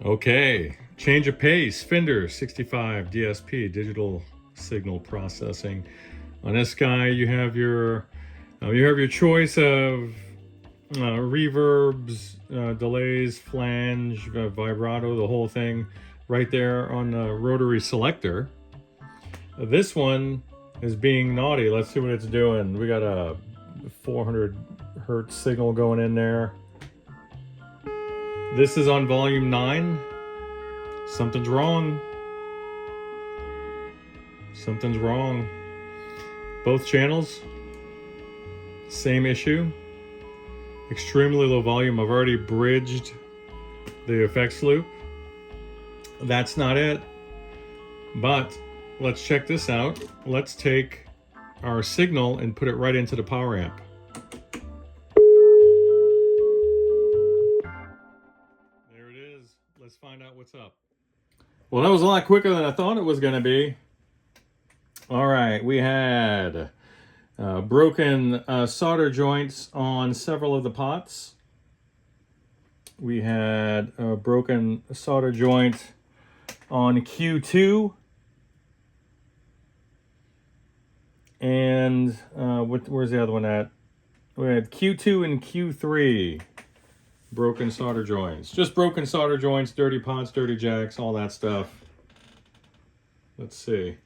Okay, change of pace, Fender 65 DSP, digital signal processing. On this guy, you have your choice of reverbs, delays, flange, vibrato, the whole thing, right there on the rotary selector. This one is being naughty. Let's see what it's doing. We got a 400 hertz signal going in there. This is on volume 9. Something's wrong. Something's wrong. Both channels, same issue. Extremely low volume. I've already bridged the effects loop. That's not it. But let's check this out. Let's take our signal and put it right into the power amp. There it is. Let's find out what's up. Well, that was a lot quicker than I thought it was going to be. All right, we had broken solder joints on several of the pots. We had a broken solder joint on Q2. And where's the other one at? We had Q2 and Q3. Broken solder joints. Just broken solder joints, dirty pots, dirty jacks, all that stuff. Let's see.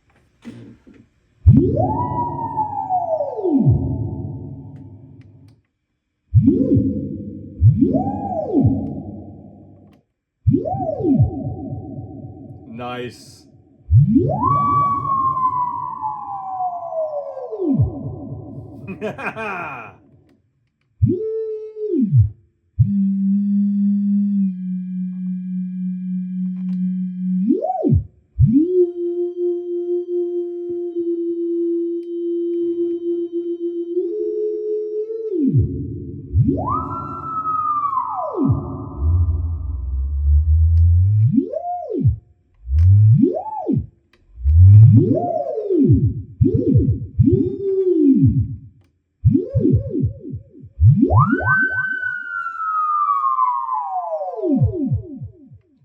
Nice.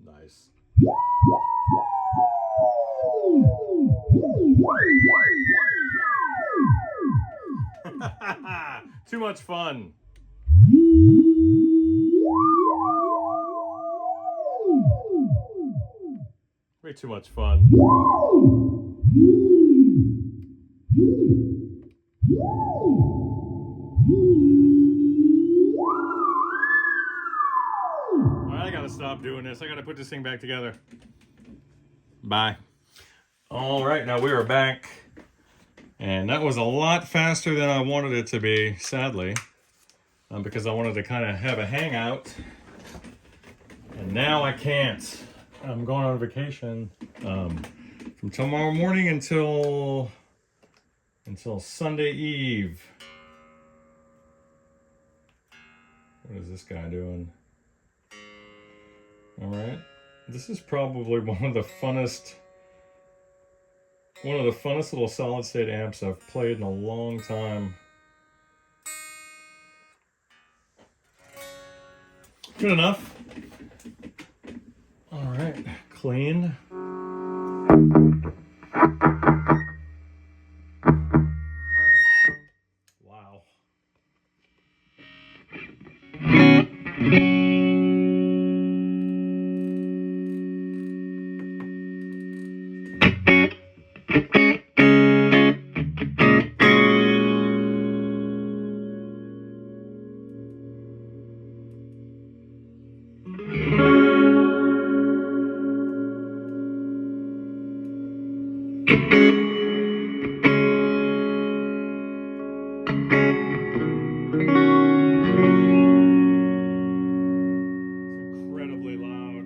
Nice. Too much fun. Way too much fun. I gotta stop doing this. I gotta put this thing back together. Bye. All right, now we are back. And that was a lot faster than I wanted it to be, sadly. Because I wanted to kind of have a hangout. And now I can't. I'm going on vacation from tomorrow morning until Sunday Eve. What is this guy doing? All right, this is probably one of the funnest little solid state amps I've played in a long time. Good enough. All right, clean. Wow. Incredibly loud.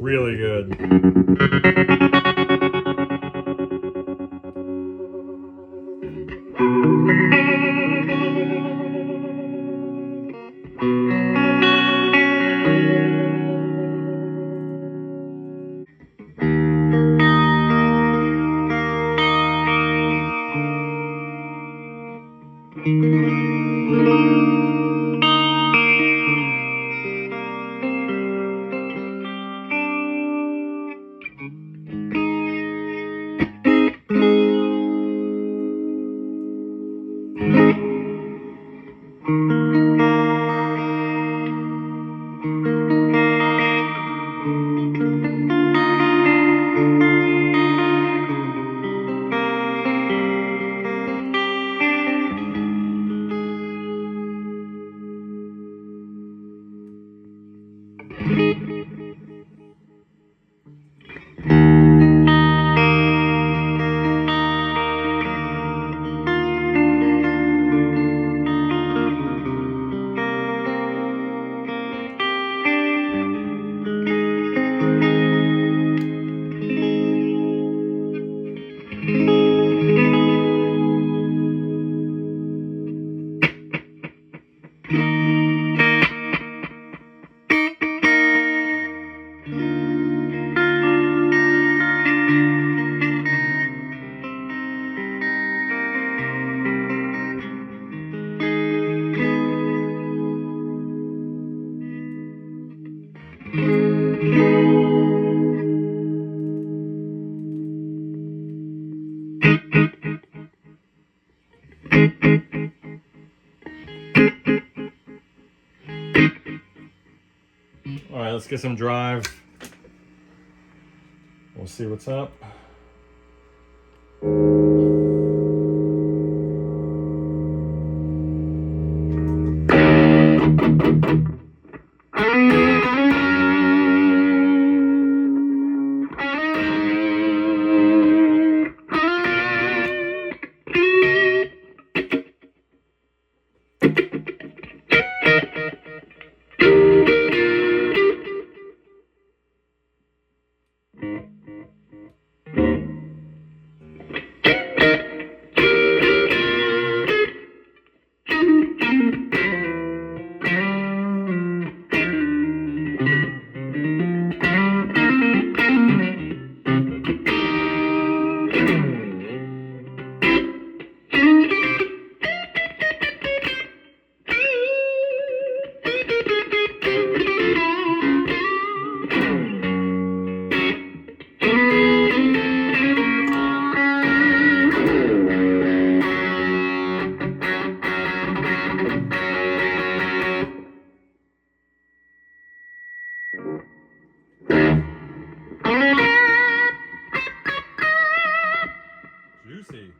really good. All right, let's get some drive. We'll see what's up. Juicy.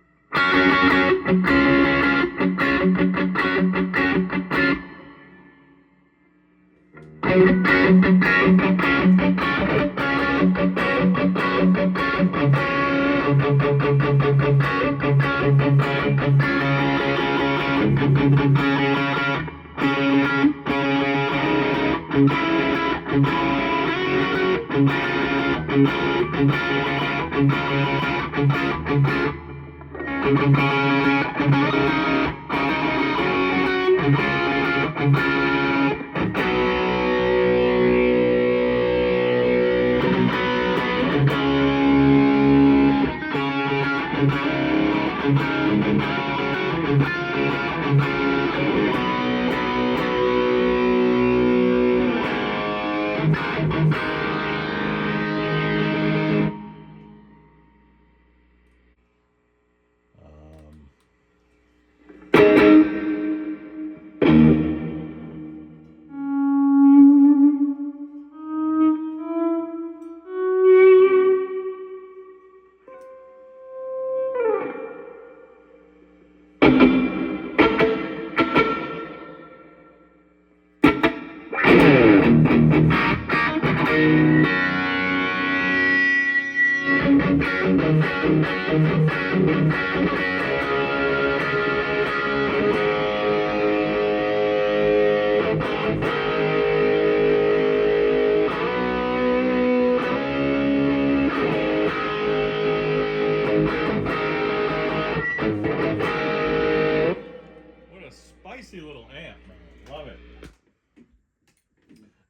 Love it.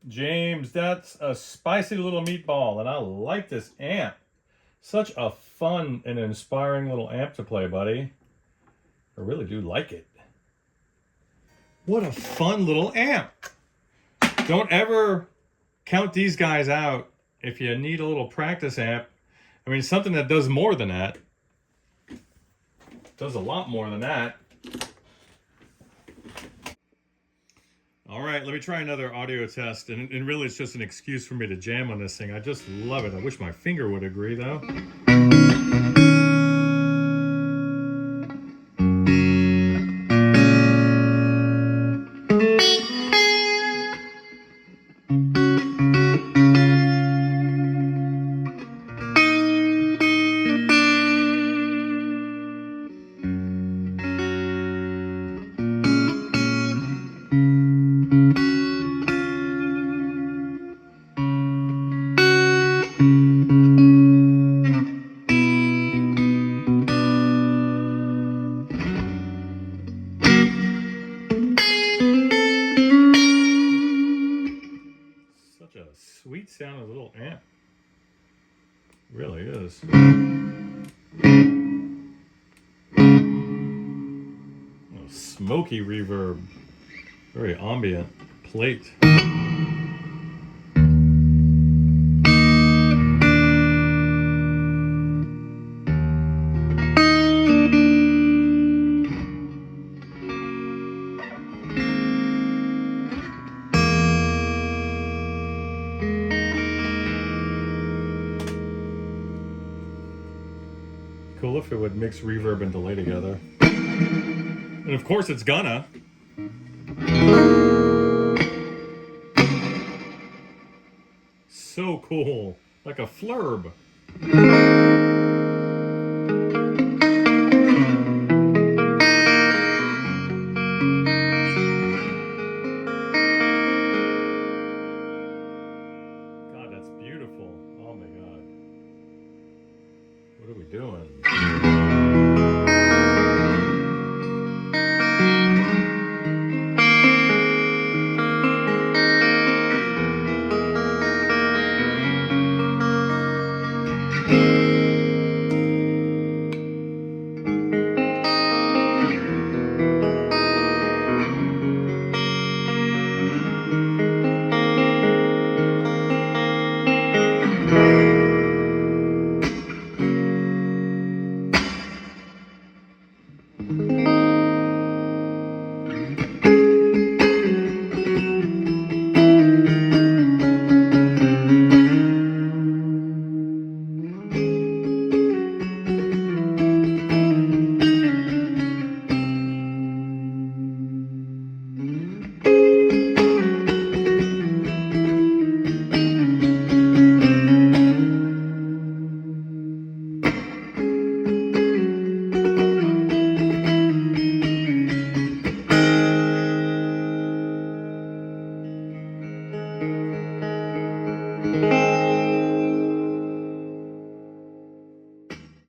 James, that's a spicy little meatball, and I like this amp. Such a fun and inspiring little amp to play, buddy. I really do like it. What a fun little amp. Don't ever count these guys out if you need a little practice amp. I mean, something that does more than that. Does a lot more than that. All right, let me try another audio test. And really, it's just an excuse for me to jam on this thing. I just love it. I wish my finger would agree, though. Sweet sound of a little amp. Really is. Oh, smoky reverb. Very ambient plate. Cool if it would mix reverb and delay together. And of course it's gonna. So cool. Like a flurb. God, that's beautiful. Oh my God. What are we doing?